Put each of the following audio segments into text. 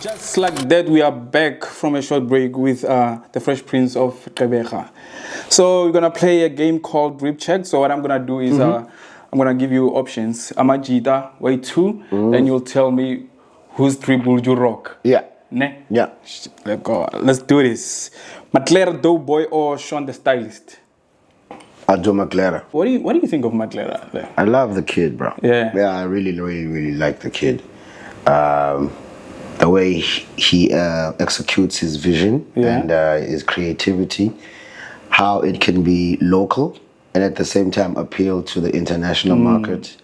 Just like that, we are back from a short break with the Fresh Prince of Gqeberha. So we're gonna play a game called Drip Check. So what I'm gonna do is I'm gonna give you options. Amajita, way 2, then you'll tell me whose dribble you rock. Yeah. Ne? Yeah. Let's go. Let's do this. Matlera Doughboy or Sean the Stylist? I'll do Makhathini. What do you think of Matlera? I love the kid, bro. Yeah. Yeah, I really like the kid. The way he executes his vision and his creativity, how it can be local and at the same time appeal to the international market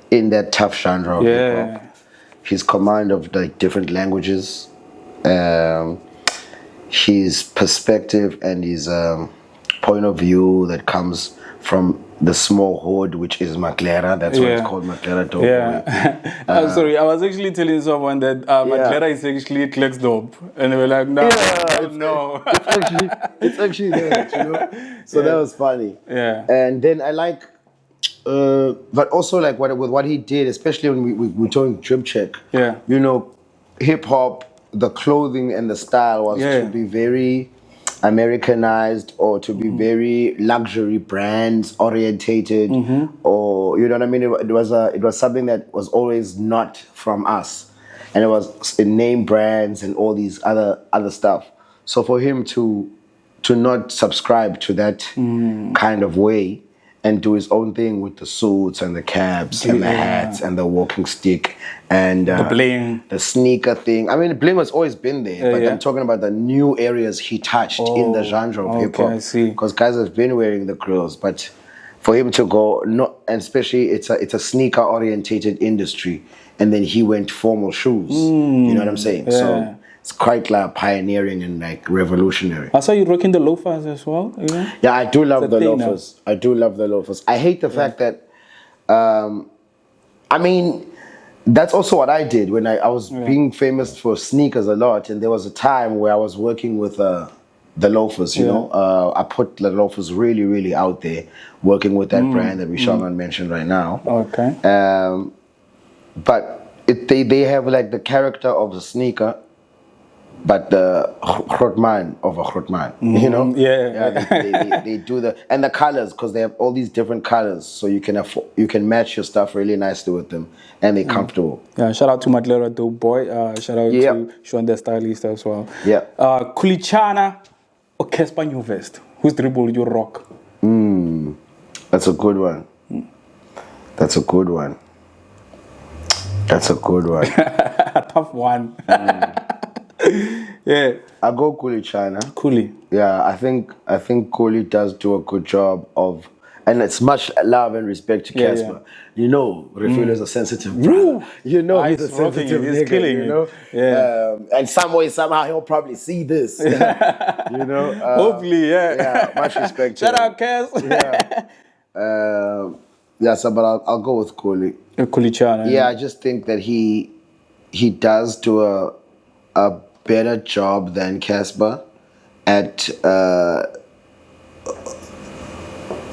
in that tough genre of hip hop. His command of like different languages, his perspective and his point of view that comes from the small hood, which is Makhathini. That's why it's called Makhathini. Yeah. I'm sorry, I was actually telling someone that Makhathini is actually Klexdorp. And they were like, no, no. It's actually that, you know? So that was funny. Yeah. And then I like, but also like with what he did, especially when we're talking Drip Check. Yeah. You know, hip hop, the clothing and the style was to be very Americanized or to be very luxury brands orientated, or you know what I mean. It was something that was always not from us, and it was in name brands and all these other stuff. So for him to not subscribe to that kind of way and do his own thing with the suits and the caps and the hats and the walking stick and the bling, the sneaker thing. I mean, the bling has always been there, but I'm talking about the new areas he touched in the genre of hip hop. I see. Because guys have been wearing the grills, but for him to go, and especially it's a sneaker orientated industry, and then he went formal shoes. You know what I'm saying? Yeah. So it's quite like pioneering and like revolutionary. I saw you rocking the loafers as well. Yeah, I do love the loafers. I do love the loafers. I hate the fact that, I mean, that's also what I did when I was being famous for sneakers a lot. And there was a time where I was working with the loafers, you know. I put the loafers really out there, working with that brand that Showman mentioned right now. Okay. But they have like the character of the sneaker, but the Grootman of a Grootman, you know? They do and the colors, because they have all these different colors, so you can match your stuff really nicely with them, and they're comfortable. Yeah, shout out to Matlera Doughboy. Shout out to Sean the Stylist as well. Yeah. Kulichana or Casper New Vest? Whose dribble you rock? That's a good one. That's a good one. That's a good one. A tough one. Yeah, I'll go Kulichana. Kuli. Yeah, I think Kuli does do a good job of, and it's much love and respect to Casper. You know, Refil is a sensitive brother. You know, he's a sensitive nigga, killing you know. And somehow he'll probably see this. You know. Hopefully, Yeah, much respect. Shout out, Cass. So but I'll go with Kuli. Kulichana. Yeah, I just think that he does do a better job than Casper at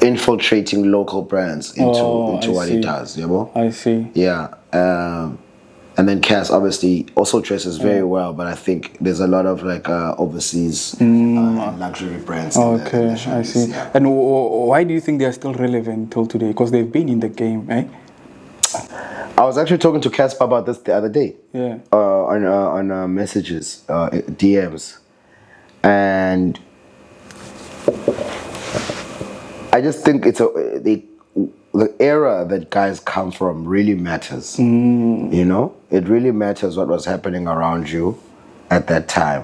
infiltrating local brands into what he does, you know? I see. Yeah. And then Cass obviously also dresses very well, but I think there's a lot of like overseas luxury brands. Okay, I see. Yeah. And why do you think they're still relevant till today? Because they've been in the game, eh? I was actually talking to Casper about this the other day. Yeah. On messages, DMs, and I just think the era that guys come from really matters. You know, it really matters what was happening around you at that time.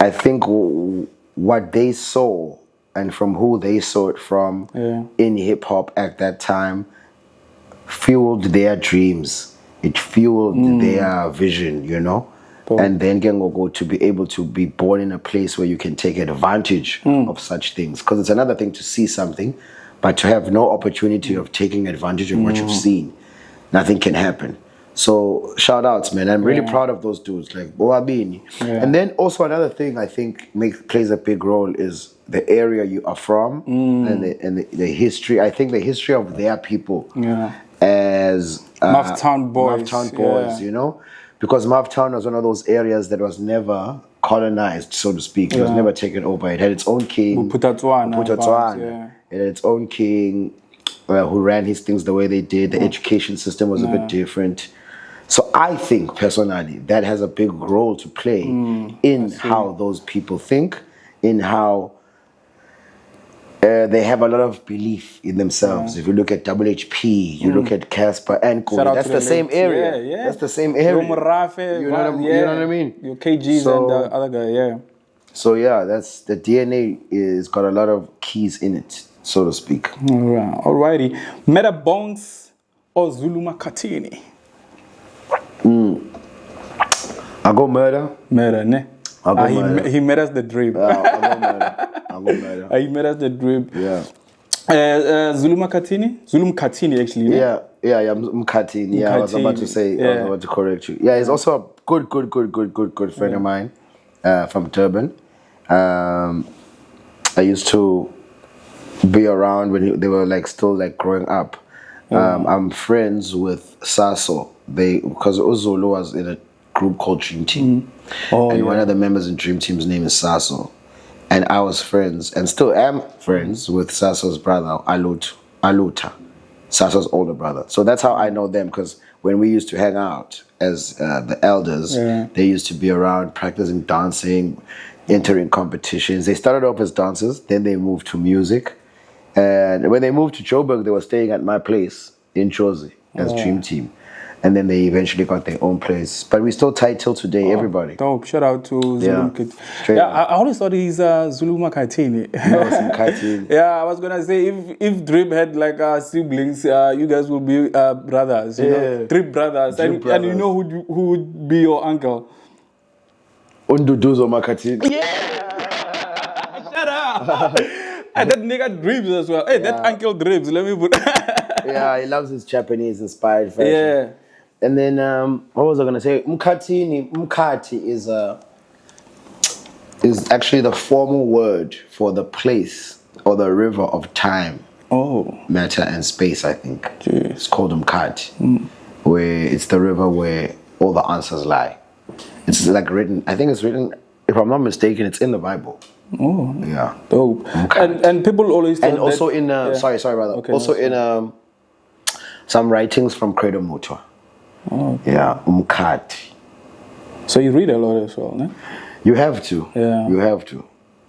I think what they saw and from who they saw it from in hip hop at that time fueled their dreams. It fueled their vision, you know. And then go to be able to be born in a place where you can take advantage of such things. Because it's another thing to see something, but to have no opportunity of taking advantage of what you've seen, nothing can happen. So shout outs, man. I'm really proud of those dudes, like Boabini. And then also another thing I think plays a big role is the area you are from and the history. I think the history of their people as Mouthtown boys. you know. because Mavtown was one of those areas that was never colonized, so to speak. It was never taken over. It had its own king. Uputatswana. It had its own king who ran his things the way they did. The education system was a bit different. So I think, personally, that has a big role to play in how those people think, in how they have a lot of belief in themselves. If you look at WHP, you look at Casper and Kuli, that's the same area. Yeah. That's the same area. You know what I mean? Your KGs and the other guy, yeah. So yeah, that's the DNA is got a lot of keys in it, so to speak. Alrighty. Meta Bongs or Zulu Makhathini? I go murder. Murder, ne? I go murder. He made us the drip. I go murder. He made us the drip. Yeah. Zulu Makhathini? Zulu Makhathini, actually. Ne? Yeah. Makhathini. Yeah, I was about to say. I was about to correct you. Yeah, he's also a good friend of mine from Durban. I used to be around when they were like still like growing up. I'm friends with Saso. Because Uzulu was in a group called Dream Team. And one of the members in Dream Team's name is Saso. And I was friends, and still am friends, with Saso's brother, Aluta. Saso's older brother. So that's how I know them, because when we used to hang out as the elders, they used to be around practicing dancing, entering competitions. They started off as dancers, then they moved to music. And when they moved to Joburg, they were staying at my place in Jozi as Dream Team. And then they eventually got their own place. But we still tight till today, everybody. Dope. Shout out to Zulu Makhathini. I always thought he's Zulu Makhathini. No, it's Makhathini. I was going to say, if Drip had like siblings, you guys would be brothers, you know? Drip brothers. And you know who would be your uncle? Unduduzo Makhathini. Yeah! Shut up! And that nigga drips as well. Hey, that uncle drips. Let me put... Yeah, he loves his Japanese-inspired fashion. Yeah. And then, what was I going to say? Mkati is actually the formal word for the place or the river of time, matter, and space, I think. Jeez. It's called Mkati, where it's the river where all the answers lie. It's like written, I think it's written, if I'm not mistaken, it's in the Bible. Oh, yeah, dope. And people always and also in sorry brother, okay, also in some writings from Credo Mutwa. Yeah, Mkati. So you read a lot as well, ne? You have to. Yeah. You have to.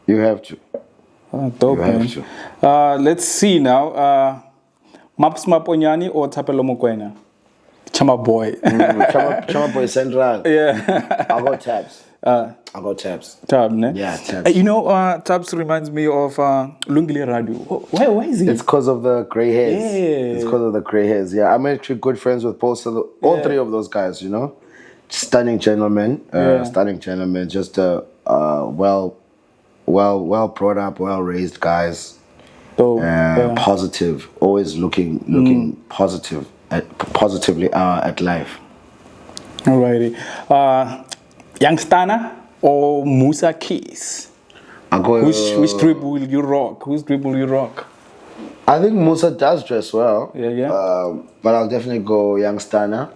Dope, you man. have to. Let's see now. Maps Maponyani or Tapelo Mokwena? Chama Boy. Chama Boy Central. Yeah. I got tabs. I got tabs. Tab, ne? Yeah, tabs. You know, tabs reminds me of Lungile Radio. Why is it? It's because of the grey hairs. Yeah. It's because of the grey hairs. Yeah, I'm actually good friends with all three of those guys, you know? Stunning gentlemen. Just well brought up, well raised guys. Positive, always looking positively at life. Alrighty. Youngstana or Musa Keys? Which drip will you rock? Whose drip will you rock? I think Musa does dress well. Yeah. But I'll definitely go Youngstana,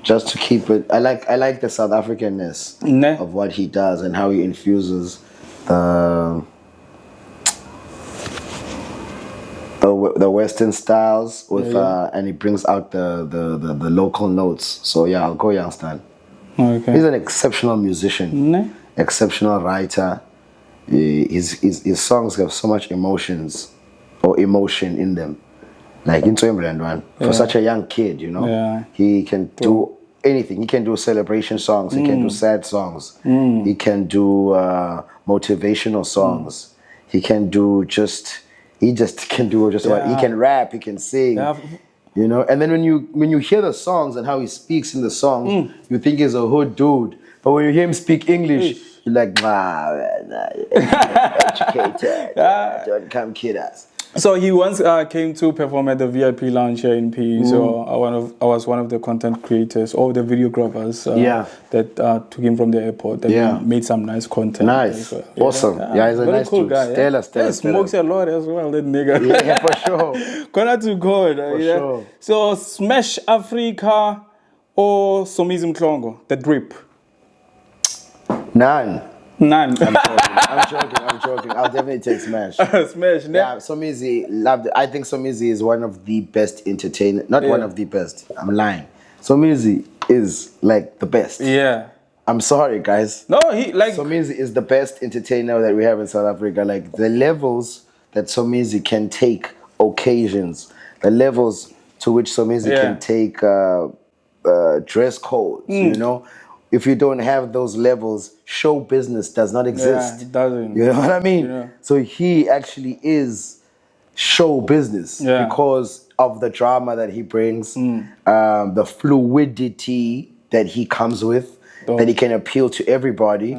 just to keep it. I like the South Africanness of what he does and how he infuses the Western styles with and he brings out the local notes. So yeah, I'll go Youngstana. Okay. He's an exceptional musician, exceptional writer. His songs have so much emotion in them. Like in Twimbrand, for such a young kid, you know, he can do anything. He can do celebration songs. He can do sad songs. He can do motivational songs. He can do He can do just what he can rap. He can sing. You know, and then when you hear the songs and how he speaks in the songs, you think he's a hood dude. But when you hear him speak English, you're like, educated, don't come kid us. So he once came to perform at the VIP lounge here in PE. So I was one of the content creators or the videographers that took him from the airport and made some nice content. Nice, awesome. Yeah, he's a very nice cool dude. Guy. Stellar. Smokes a lot as well, that nigga. Yeah, for sure. Corner to God. For sure. So Smash Africa or Somizi Mhlongo, the drip? None. None. I'm joking. I'll definitely take Smash. Smash, ne? Yeah, Somizi loved it. I think Somizi is one of the best entertainers. Not one of the best. I'm lying. Somizi is like the best. Yeah. I'm sorry, guys. No, he like Somizi is the best entertainer that we have in South Africa. Like the levels that Somizi can take occasions, the levels to which Somizi can take dress codes. You know, if you don't have those levels, show business does not exist. Yeah, it doesn't. You know what I mean? Yeah. So he actually is show business because of the drama that he brings, the fluidity that he comes with, that he can appeal to everybody.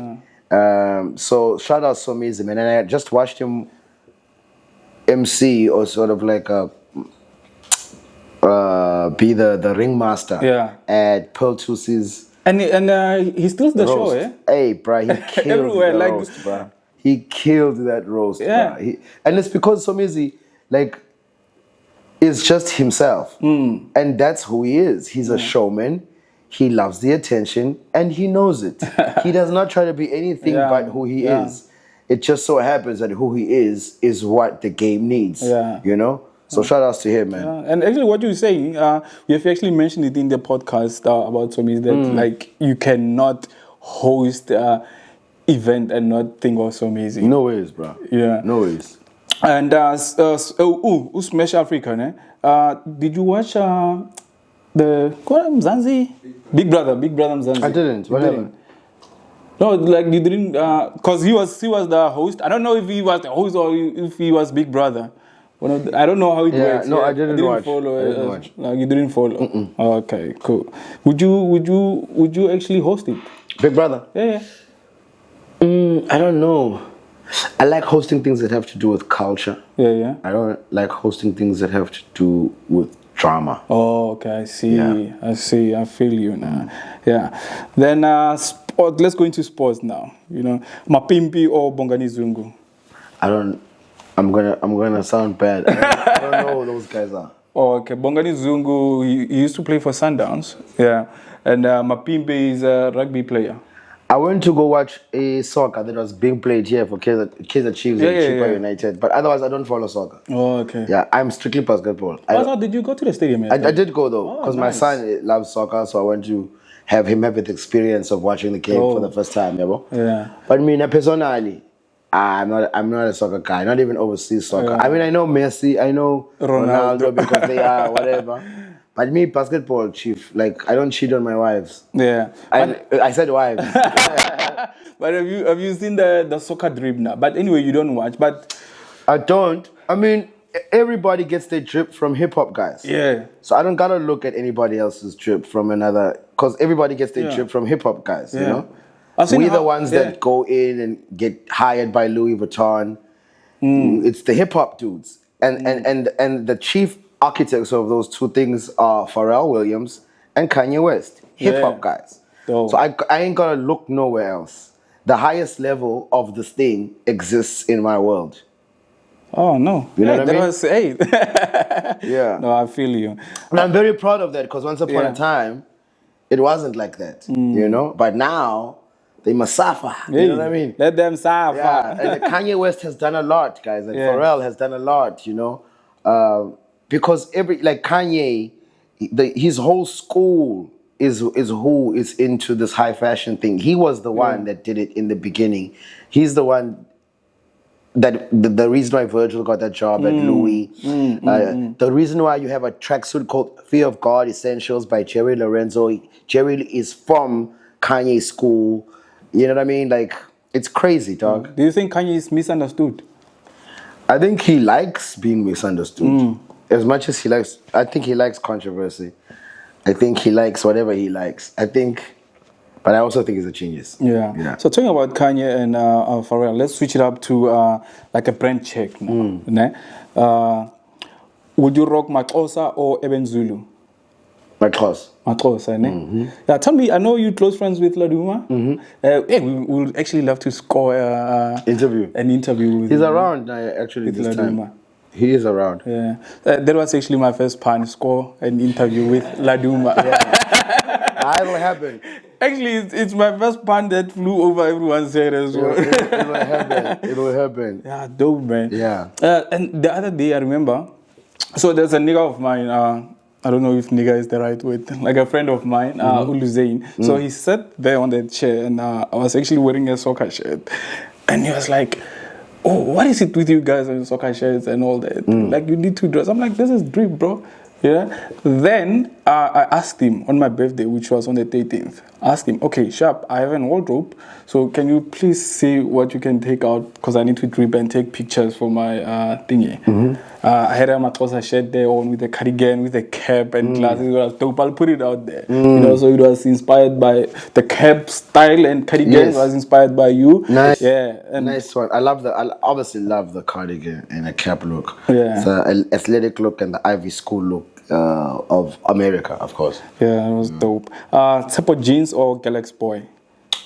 So shout out Somizi, man. And I just watched him MC or sort of like be the ringmaster at Pearl Tusi's. And he steals the show, eh? Hey, bro, he killed everywhere, the like roast, bro. He killed that roast, bro. And it's because Somizi, like, is just himself. And that's who he is. He's a showman. He loves the attention, and he knows it. He does not try to be anything but who he is. It just so happens that who he is what the game needs, you know? So shout outs to him, man. And actually what you're saying, we have actually mentioned it in the podcast about Somizi, that like you cannot host event and not think of Somizi. No ways, bro. Yeah. No ways. And Smash Africa, ne? Did you watch the Mzansi? Big Brother Mzansi? I didn't. What happened? No, like you didn't, because he was the host. I don't know if he was the host or if he was Big Brother. I don't know how it works. No, I didn't watch. Follow. I didn't watch. Like you didn't follow. Okay, cool. Would you actually host it? Big Brother? Yeah. I don't know. I like hosting things that have to do with culture. Yeah. I don't like hosting things that have to do with drama. Oh, okay. I see. Yeah. I see. I feel you now. Yeah. Then sport. Let's go into sports now. You know, Mapimpi or Bongani Zungu. I'm gonna sound bad. I don't know who those guys are. Oh, okay. Bongani Zungu, he used to play for Sundowns. Yeah. And Mapimpi is a rugby player. I went to go watch a soccer that was being played here for Kaizer Chiefs and Chippa United. But otherwise, I don't follow soccer. Oh, okay. Yeah, I'm strictly basketball. Did you go to the stadium? I did go though, because my son loves soccer, so I went to have him have the experience of watching the game for the first time. Yeah. But me, personally, I'm not a soccer guy. Not even overseas soccer. I mean, I know Messi, I know Ronaldo because they are whatever. But me, basketball, chief. Like I don't cheat on my wives. Yeah. I said wives. But have you seen the soccer drip now? But anyway, you don't watch. But I don't. I mean, everybody gets their drip from hip hop guys. Yeah. So I don't gotta look at anybody else's drip from another, because everybody gets their drip from hip hop guys. You know. We're the ones that go in and get hired by Louis Vuitton. It's the hip hop dudes, and the chief architects of those two things are Pharrell Williams and Kanye West, hip hop guys. So I ain't gonna look nowhere else. The highest level of this thing exists in my world. Oh no! You know what I mean? Was eight. Yeah. No, I feel you. And I'm very proud of that, because once upon a time, it wasn't like that. You know, but now they must suffer. You know what I mean? Let them suffer. Yeah. And Kanye West has done a lot, guys. And Pharrell has done a lot. You know, because Kanye, his whole school is who is into this high fashion thing. He was the one that did it in the beginning. He's the one that the reason why Virgil got that job at Louis. The reason why you have a tracksuit called Fear of God Essentials by Jerry Lorenzo. Jerry is from Kanye's school. You know what I mean? Like, it's crazy, dog. Do you think Kanye is misunderstood? I think he likes being misunderstood. As much as he likes, I think he likes controversy. I think he likes whatever he likes. But I also think he's a genius. Yeah. So talking about Kanye and Pharrell, let's switch it up to like a brand check now. Would you rock Maxhosa or Eben Zulu? Maxhosa, ne? Yeah, tell me, I know you're close friends with Laduma. We would actually love to score an interview with He's around actually with this Laduma. time. He is around. Yeah. That was actually my first pan, score an interview with Laduma. It'll happen. Actually, it's my first pun that flew over everyone's head as well. It will happen. It will happen. Yeah, dope, man. Yeah. And the other day, I remember, so there's a nigga of mine, I don't know if nigga is the right word, like a friend of mine, Ulu Zain. So he sat there on that chair, and I was actually wearing a soccer shirt. And he was like, oh, what is it with you guys and soccer shirts and all that? Like, you need to dress. I'm like, this is drip, bro. Yeah. Then I asked him on my birthday, which was on the 13th. I asked him, okay, Sharp, I have an wardrobe, so can you please see what you can take out, because I need to drip and take pictures for my thingy. I had a Makhathini shirt there on with the cardigan, with the cap and glasses. It was dope. I'll put it out there. You know, so it was inspired by the cap style, and cardigan was inspired by you. Nice. Yeah. And nice one. I obviously love the cardigan and the cap look. Yeah. It's an athletic look and the Ivy School look of America, of course. Yeah, it was dope. Type jeans or Galaxy Boy?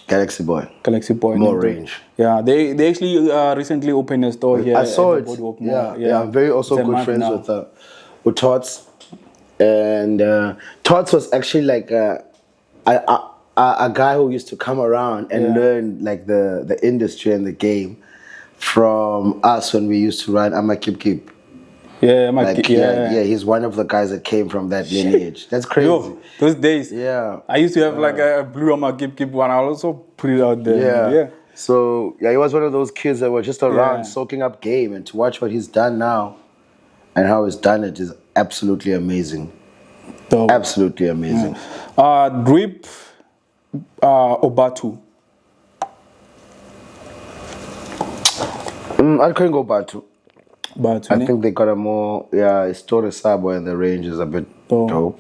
Galaxy Boy. Galaxy Boy. More range. Yeah, they actually recently opened a store here. I saw at it. the Boardwalk Mall. Yeah, I'm very also good friends with Tots. And Tots was actually like a guy who used to come around and learn like the industry and the game from us when we used to run Amakip. Yeah, yeah, he's one of the guys that came from that lineage. That's crazy. Yo, those days. Yeah. I used to have like a blue on my Kip one. I also put it out there. Yeah. So, yeah, he was one of those kids that were just around soaking up game, and to watch what he's done now and how he's done it is absolutely amazing. Dope. Absolutely amazing. Drip Obatu. I couldn't go Batu. But I think they got a more, Story Sabo, and the range is a bit dope.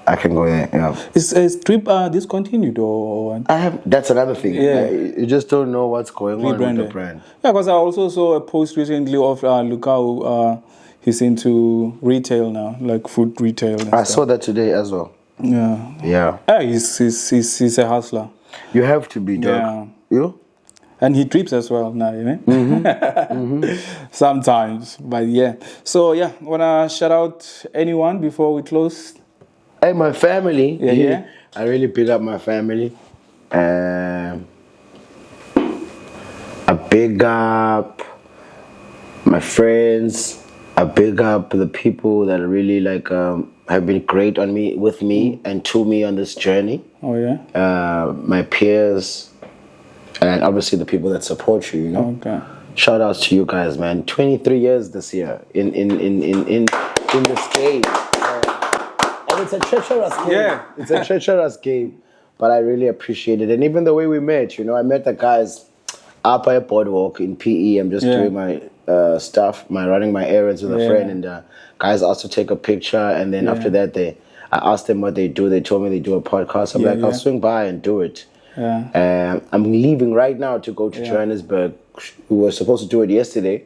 I can go there, yeah. Is Drip discontinued or what? That's another thing. Yeah. You just don't know what's going on with the brand. Yeah, because I also saw a post recently of Lukau. He's into retail now, like food retail. And I saw that today as well. Yeah. Yeah. Yeah, he's a hustler. You have to be, dog. Yeah. You? And he trips as well now, you know? Sometimes, but yeah. So, yeah, want to shout out anyone before we close? Hey, my family. Yeah. I really big up my family. I big up my friends. I big up the people that really like have been great with me and to me on this journey. Oh, yeah? My peers. And obviously the people that support you, you know. Okay. Shout outs to you guys, man. 23 years this year in this game. And it's a treacherous game. Yeah. It's a treacherous game. But I really appreciate it. And even the way we met, you know, I met the guys up at Boardwalk in PE. I'm just doing my stuff, running my errands with a friend, and guys asked to take a picture, and then after that I asked them what they do. They told me they do a podcast. I'm like, I'll swing by and do it. Yeah. I'm leaving right now to go to Johannesburg. We were supposed to do it yesterday,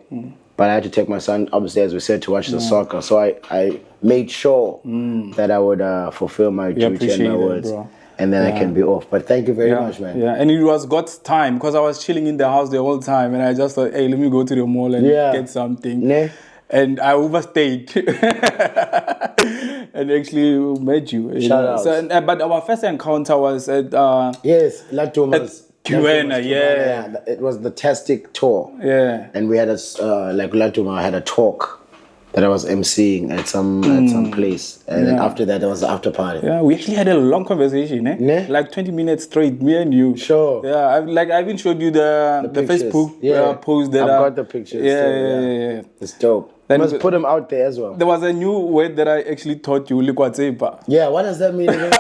but I had to take my son upstairs, we said, to watch the soccer. So I made sure that I would fulfill my duty and my words. And then I can be off. But thank you very much, man. Yeah, and it was God's time, because I was chilling in the house the whole time, and I just thought, hey, let me go to the mall and get something. Yeah. And I overstayed. And actually met you. Shout out. So, but our first encounter was at Latuma's. Yeah. It was the Tastic tour. Yeah. And we had Latuma had a talk that I was emceeing at some place. And then after that, there was the after party. Yeah, we actually had a long conversation, eh? Yeah. Like 20 minutes straight, me and you. Sure. Yeah, I even showed you the Facebook post that I've got the pictures. Yeah. It's dope. You must put them out there as well. There was a new word that I actually taught you, Likwatsepa. Yeah, what does that mean again?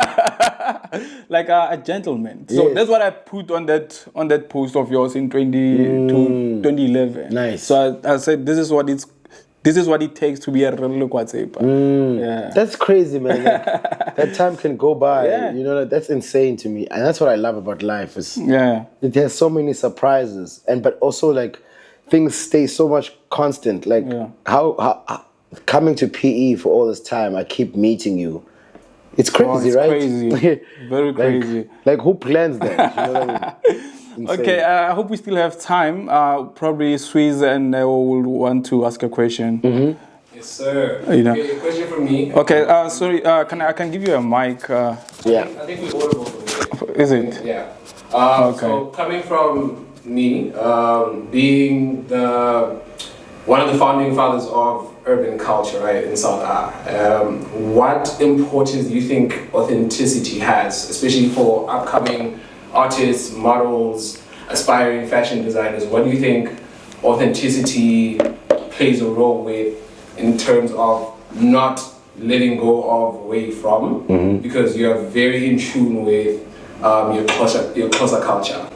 Like a gentleman. So that's what I put on that post of yours in 2011. Nice. So I said this is what it takes to be a real Likwatsepa. Yeah. That's crazy, man. Like, that time can go by. Yeah. You know, that's insane to me. And that's what I love about life. It has so many surprises. But also like things stay so much constant. Like how coming to PE for all this time, I keep meeting you. It's crazy, right? Crazy. Very crazy. Like who plans that? You know what I mean? Okay, I hope we still have time. Probably Swiss and I will want to ask a question. Yes, sir. You know. Okay, a question from me. Okay, sorry. I can give you a mic. Yeah. I think we audible from here. Is it? Yeah. Okay. So coming from me, being one of the founding fathers of urban culture, right, in South Africa, what importance do you think authenticity has, especially for upcoming artists, models, aspiring fashion designers? What do you think authenticity plays a role with in terms of not letting go of where you're from, because you are very in tune with your closer culture.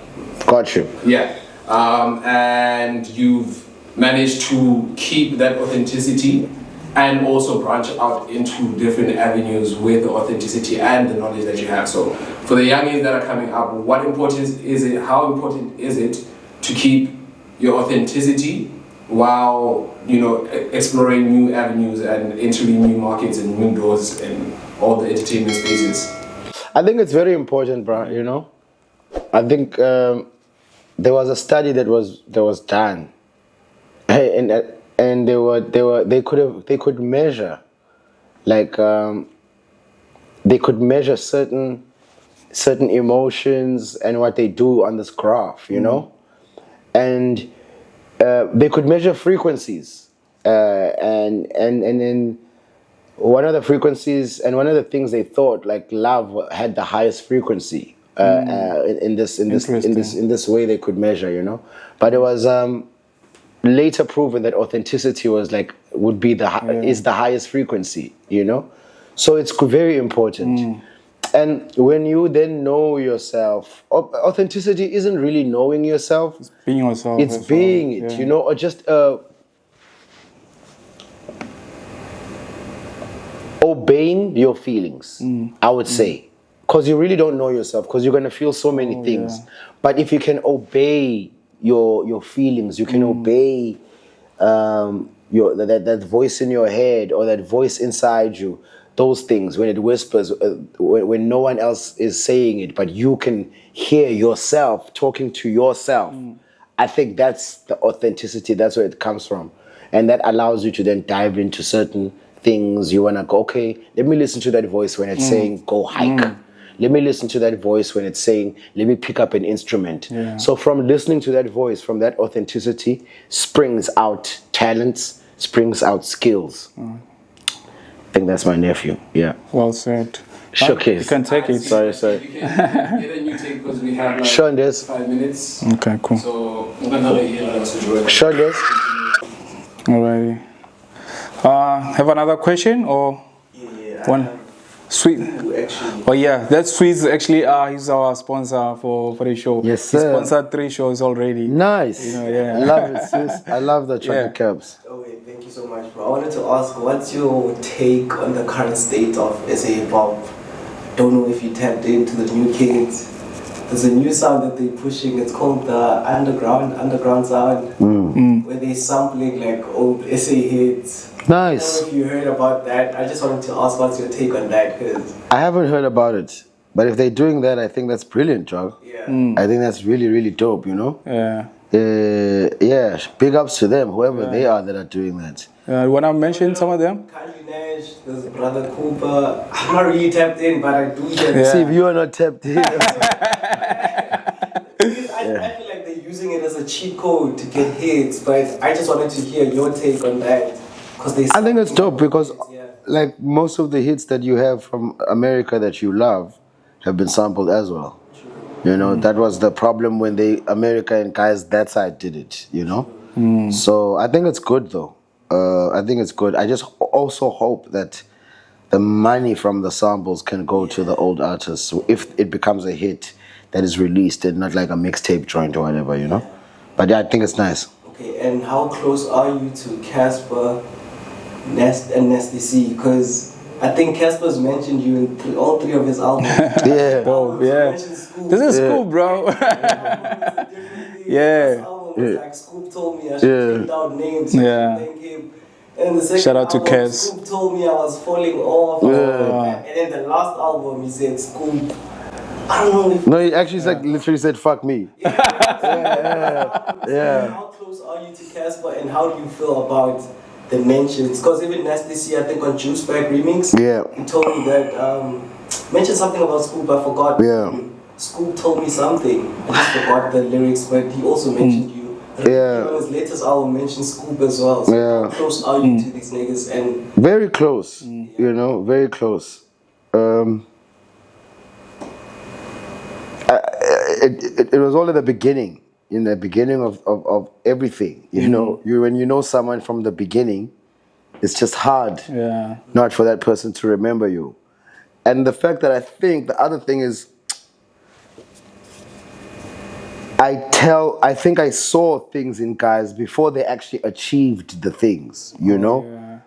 Got you. Yeah, and you've managed to keep that authenticity and also branch out into different avenues with the authenticity and the knowledge that you have. So for the youngins that are coming up, what importance is it, how important is it to keep your authenticity while, you know, exploring new avenues and entering new markets and new doors and all the entertainment spaces? I think it's very important, bro. You know, I think there was a study that was done, and they could measure, like they could measure certain emotions and what they do on this graph, you know, and they could measure frequencies, and then one of the frequencies and one of the things they thought, like, love had the highest frequency in this way they could measure, you know. But it was later proven that authenticity was would be is the highest frequency, you know. So it's very important. And when you then know yourself, authenticity isn't really knowing yourself. It's being yourself. It's being it, you know, or just obeying your feelings, I would say. Because you really don't know yourself, because you're going to feel so many things. Yeah. But if you can obey your feelings, you can obey that voice in your head or that voice inside you, those things, when it whispers, when no one else is saying it, but you can hear yourself talking to yourself. I think that's the authenticity, that's where it comes from. And that allows you to then dive into certain things. You want to go, okay, let me listen to that voice when it's saying, go hike. Let me listen to that voice when it's saying, let me pick up an instrument. Yeah. So from listening to that voice, from that authenticity, springs out talents, springs out skills. I think that's my nephew. Yeah. Well said. Showcase. You can take it. Sorry. You can get a new take because we have Sean, 5 minutes. Okay, cool. So I'm going to hear Sean, alrighty. Have another question or one? Sweet. Oh yeah, that Sweet actually he's our sponsor for the show. Yes, sir. He sponsored 3 shows already. Nice. You know, yeah. I love it, sis. I love the chocolate caps. Oh wait, thank you so much, bro. I wanted to ask, what's your take on the current state of SA hip hop? Don't know if you tapped into the new kids. There's a new sound that they're pushing. It's called the underground sound, where they're sampling like old SA hits. Nice. I don't know if you heard about that. I just wanted to ask, what's your take on that? Cause I haven't heard about it, but if they're doing that, I think that's brilliant, Joe. yeah, I think that's really, really dope. You know. Yeah. Yeah. Big ups to them, whoever they are that are doing that. When I mentioned some of them. Kylie Nash, there's Brother Cooper. I'm not really tapped in, but I do hear. Yeah. See, if you are not tapped in. I feel like they're using it as a cheat code to get hits, but I just wanted to hear your take on that. I think it's dope because, like, most of the hits that you have from America that you love have been sampled as well. You know, that was the problem when America and guys that side did it, you know? So I think it's good, though. I think it's good. I just also hope that the money from the samples can go to the old artists. So if it becomes a hit that is released and not like a mixtape joint or whatever, you know? But yeah, I think it's nice. Okay, and how close are you to Casper, Nest, and Nasty C? Because I think Casper's mentioned you in all 3 of his albums. Yeah. Oh, yeah. This is cool, bro. Yeah. Like Scoop told me I should take down names. Yeah. Thank him. And the second Shout out to album, Kes. Scoop told me I was falling off. And then the last album, he said, Scoop, I don't know if... No, he actually literally said, fuck me. Yeah. How close are you to Casper, and how do you feel about the mentions? Because even Nasty C, I think on Juice Bag Remix, he told me that mentioned something about Scoop. I forgot. Yeah. Scoop told me something. I just forgot the lyrics, but he also mentioned you. Yeah. On his latest album, mentioned Scoop as well. So Yeah. how close are you to these niggas? And Very close, you know, very close. It was all at the beginning, in the beginning of everything. You know, when you know someone from the beginning, it's just hard not for that person to remember you. And the fact that I think the other thing is, I think I saw things in guys before they actually achieved the things, you know?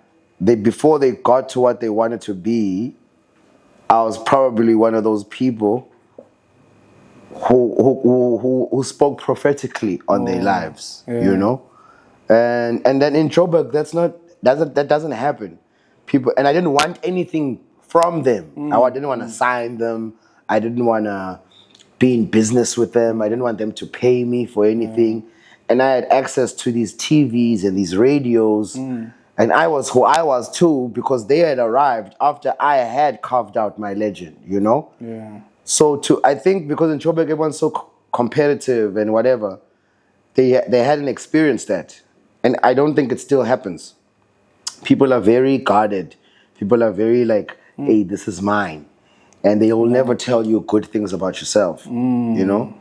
Before they got to what they wanted to be, I was probably one of those people who spoke prophetically on their lives, you know? And then in Joburg, that doesn't happen. People, and I didn't want anything from them. I didn't want to sign them. I didn't want to be in business with them. I didn't want them to pay me for anything. And I had access to these TVs and these radios. And I was who I was too, because they had arrived after I had carved out my legend, you know? So I think because in Joburg everyone's so competitive and whatever, they hadn't experienced that. And I don't think it still happens. People are very guarded. People are very like, hey, this is mine. And they will never tell you good things about yourself, you know?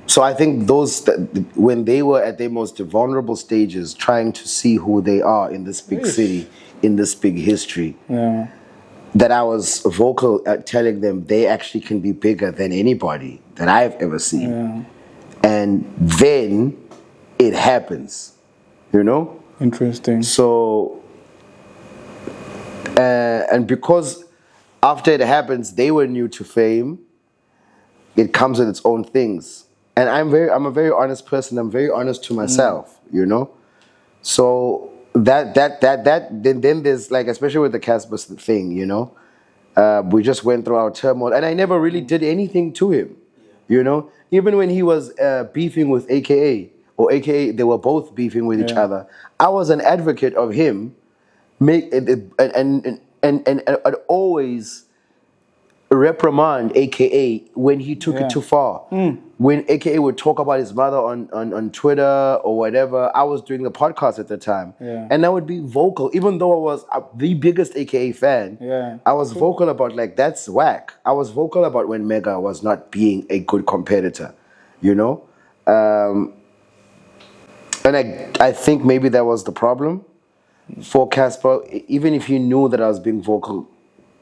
So I think when they were at their most vulnerable stages, trying to see who they are in this big city, in this big history, that I was vocal at telling them they actually can be bigger than anybody that I've ever seen. And then it happens, you know? Interesting. So, and because after it happens, they were new to fame, it comes with its own things. And I'm a very honest person. I'm very honest to myself, you know? So then there's like, especially with the Casper thing, you know? We just went through our turmoil, and I never really did anything to him, you know? Even when he was beefing with AKA, or AKA, they were both beefing with each other. I was an advocate of him, and I'd always reprimand AKA when he took it too far. When AKA would talk about his mother on Twitter or whatever, I was doing the podcast at the time. And I would be vocal, even though I was the biggest AKA fan. I was vocal about like, that's whack. I was vocal about when Mega was not being a good competitor, you know? And I think maybe that was the problem for Casper. Even if he knew that I was being vocal,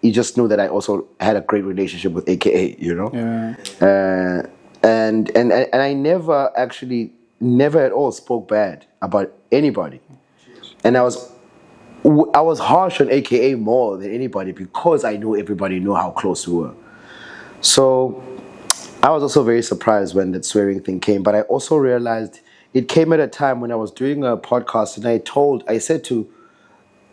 he just knew that I also had a great relationship with AKA, you know? And I never at all spoke bad about anybody. And I was harsh on AKA more than anybody because I knew everybody knew how close we were. So I was also very surprised when that swearing thing came, but I also realized it came at a time when I was doing a podcast, and I said to,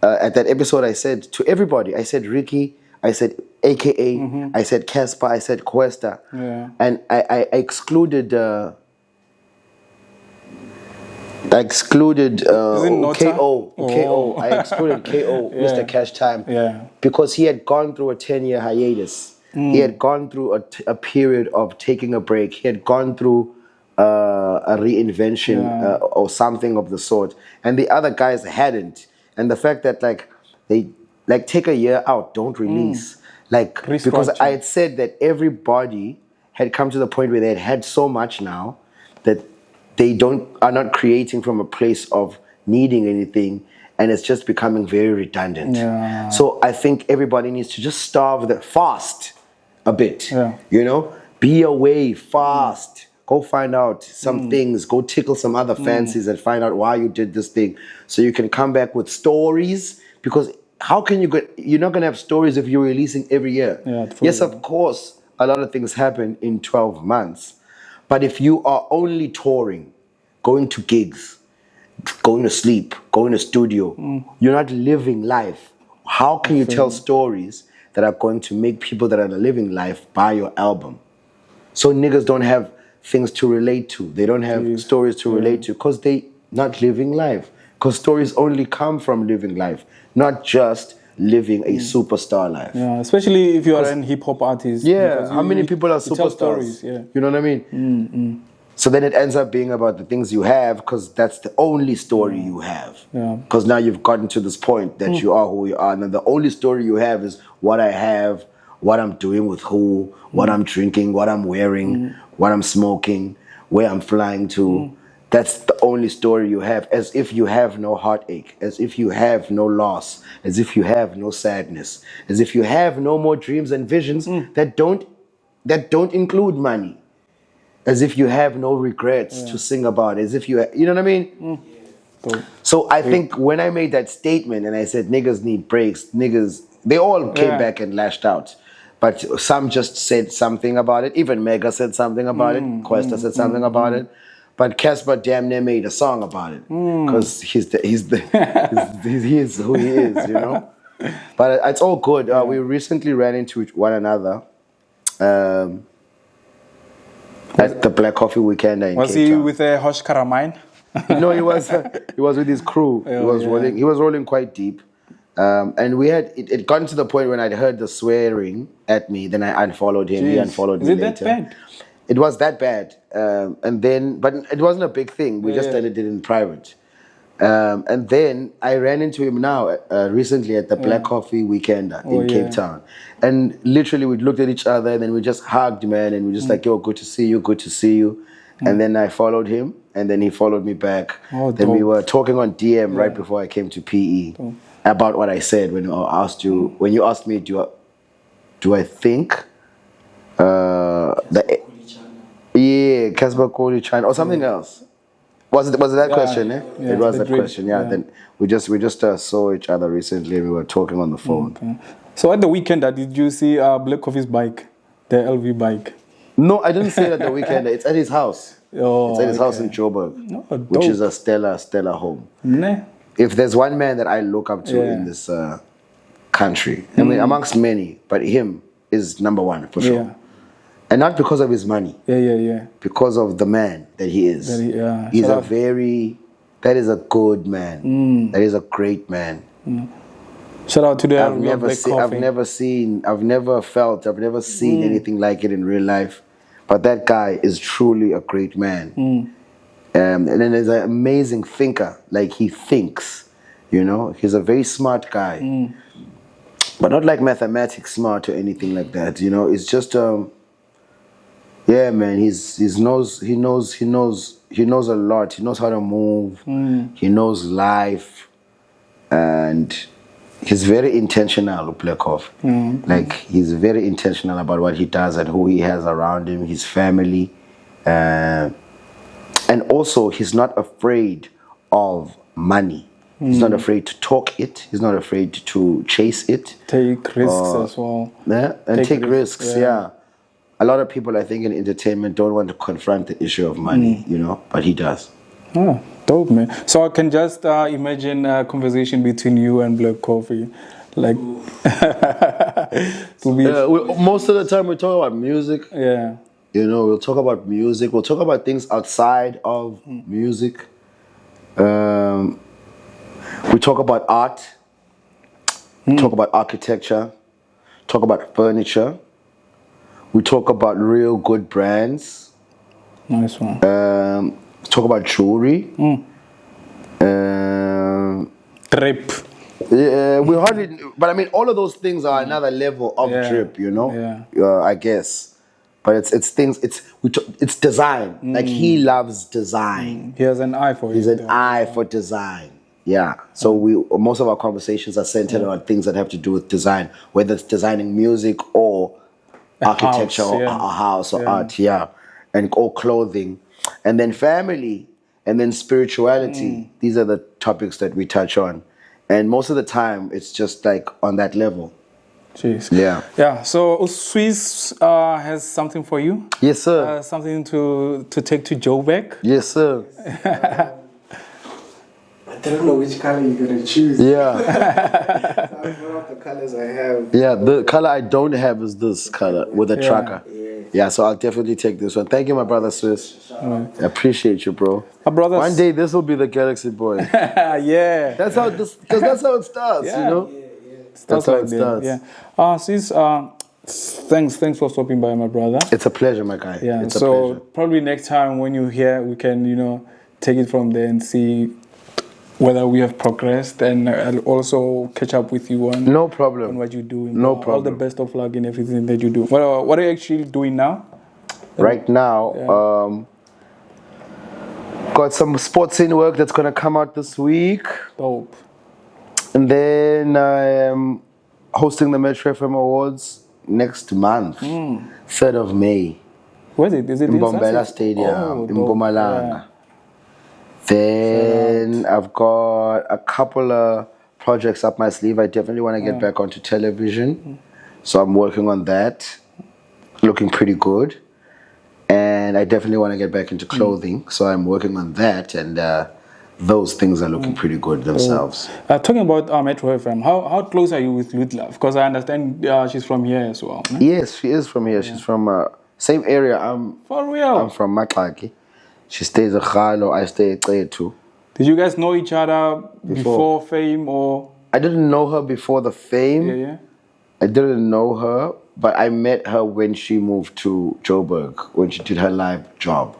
at that episode, I said to everybody, I said Ricky, I said AKA, I said Casper, I said Cuesta, and I excluded KO, I excluded KO, Mr. Cash Time, because he had gone through a 10-year hiatus. He had gone through a period of taking a break. He had gone through a reinvention or something of the sort, and the other guys hadn't. And the fact that like they like take a year out, don't release, like because I had said that everybody had come to the point where they had so much now that they are not creating from a place of needing anything, and it's just becoming very redundant. So I think everybody needs to just fast a bit, you know, be away, fast, go find out some things, go tickle some other fancies and find out why you did this thing, so you can come back with stories. Because how can you're not going to have stories if you're releasing every year. Yes, of course, a lot of things happen in 12 months. But if you are only touring, going to gigs, going to sleep, going to studio, you're not living life. How can you tell stories that are going to make people that are living life buy your album? So niggas don't have things to relate to. They don't have stories to relate to because they not living life. Because stories only come from living life, not just living a superstar life. Yeah, especially if you are an hip hop artist. Yeah, because how many people are you tell superstars? stories, yeah. You know what I mean? So then it ends up being about the things you have because that's the only story you have. Yeah. Because now you've gotten to this point that you are who you are. And then the only story you have is what I have, what I'm doing with who, what I'm drinking, what I'm wearing, what I'm smoking, where I'm flying to. That's the only story you have, as if you have no heartache, as if you have no loss, as if you have no sadness, as if you have no more dreams and visions that don't include money, as if you have no regrets to sing about, as if you know what I mean? So I think when I made that statement and I said niggas need breaks, niggas, they all came back and lashed out. But some just said something about it. Even Mega said something about it. Questa said something about it. But Casper damn near made a song about it because he is who he is, you know. But it's all good. We recently ran into one another at the Black Coffee Weekend in Was Cape he Town. with a Hosh Karamine? No, he was with his crew. He was rolling quite deep. And we had it gotten to the point when I'd heard the swearing at me, then I unfollowed him. He Jeez. unfollowed Is me it later. that bad? It was that bad. But it wasn't a big thing. We just did it in private. And then I ran into him now recently at the Black Coffee Weekend in Cape Town. And literally we looked at each other and then we just hugged, man. And we just like, yo, good to see you, good to see you. And then I followed him and then he followed me back. Then we were talking on DM right before I came to PE about what I said when you asked me, do I think Casper Cody China or something else? Was it that question? It was that question. Yeah. Then we just saw each other recently and we were talking on the phone. Okay. So at the weekend, did you see Black Coffee's bike, the LV bike? No, I didn't see it at the weekend. It's at his house. Oh, it's at his house in Joburg, which is a stellar home. Nah. If there's one man that I look up to in this country, I mean, amongst many, but him is number one for sure. Yeah. And not because of his money. Yeah. Because of the man that he is. That is a good man. That is a great man. Shout out to the I've never seen anything like it in real life. But that guy is truly a great man. And then there's an amazing thinker. Like he thinks, you know. He's a very smart guy. But not like mathematics smart or anything like that, you know. It's just yeah, man, he knows a lot. He knows how to move. He knows life. And he's very intentional, Blackhoff. Like, he's very intentional about what he does and who he has around him, his family. And also, he's not afraid of money. He's not afraid to talk it. He's not afraid to chase it. Take risks as well. Yeah, and take risks, yeah. A lot of people, I think, in entertainment don't want to confront the issue of money, you know, but he does. Oh, dope, man. So I can just imagine a conversation between you and Black Coffee. Like, most of the time we talk about music. Yeah. You know, we'll talk about music. We'll talk about things outside of music. We talk about art. Talk about architecture. Talk about furniture. We talk about real good brands. Nice one. Talk about jewelry. Drip. Yeah, we hardly, but I mean, all of those things are another level of drip, you know. I guess, but it's things. It's design. Like he loves design. He has an eye for it. He's an eye for design. Yeah. So most of our conversations are centered on things that have to do with design, whether it's designing music or architecture or a house or art, or clothing, and then family, and then spirituality. These are the topics that we touch on, and most of the time it's just like on that level. Jeez. Yeah. So Swiss has something for you. Yes, sir. Something to take to Joburg. Yes, sir. I don't know which color you're gonna choose. Yeah. One of the colors I have. Yeah, the color I don't have is this color with a tracker. Yeah, so I'll definitely take this one. Thank you, my brother Swiss. I appreciate you, bro. My brother. One day this will be the Galaxy Boy. Yeah. That's how it starts, you know. Starts how like it that. starts. Yeah. Thanks for stopping by, my brother. It's a pleasure, my guy. Yeah. It's a So pleasure. probably next time when you're here, we can take it from there and see whether we have progressed, and I'll also catch up with you on No problem. on what you're doing. No All the problem. best of luck in everything that you do. What are you actually doing now? Right now, got some sports in work that's gonna come out this week, Dope. and then I am hosting the Metro FM Awards next month, 3rd of May, What is it? Is it in in Bombela Sunset? Stadium Oh, in dope. Mpumalanga. Yeah. Then I've got a couple of projects up my sleeve. I definitely want to get back onto television, so I'm working on that. Looking pretty good. And I definitely want to get back into clothing, so I'm working on that, and those things are looking pretty good themselves. Talking about Metro FM, how close are you with Ludlove? Because I understand she's from here as well. No? Yes, she is from here. She's from same area. For real? I'm from Makhathini. She stays at Khalo. I stay at Qetu. Did you guys know each other before fame or? I didn't know her before the fame. Yeah. I didn't know her, but I met her when she moved to Joburg, when she did her live job.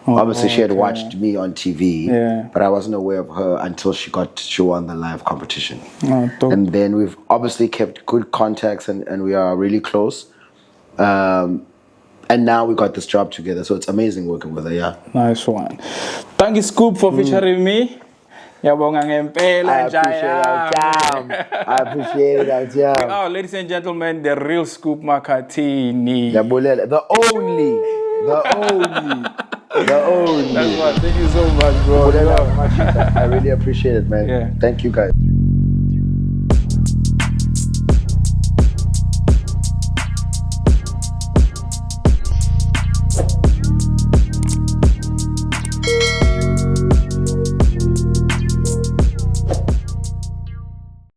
Obviously, she had watched me on TV, but I wasn't aware of her until she won the live competition. Dope. And then we've obviously kept good contacts, and we are really close. And now we got this job together, so it's amazing working with her. Yeah. Nice one. Thank you, Scoop, for featuring me. Yabonga ngempela Jaya. I appreciate it, Jam. Oh, ladies and gentlemen, the real Scoop Makhathini. The only. That's what. Thank you so much, bro. I really appreciate it, man. Yeah. Thank you, guys.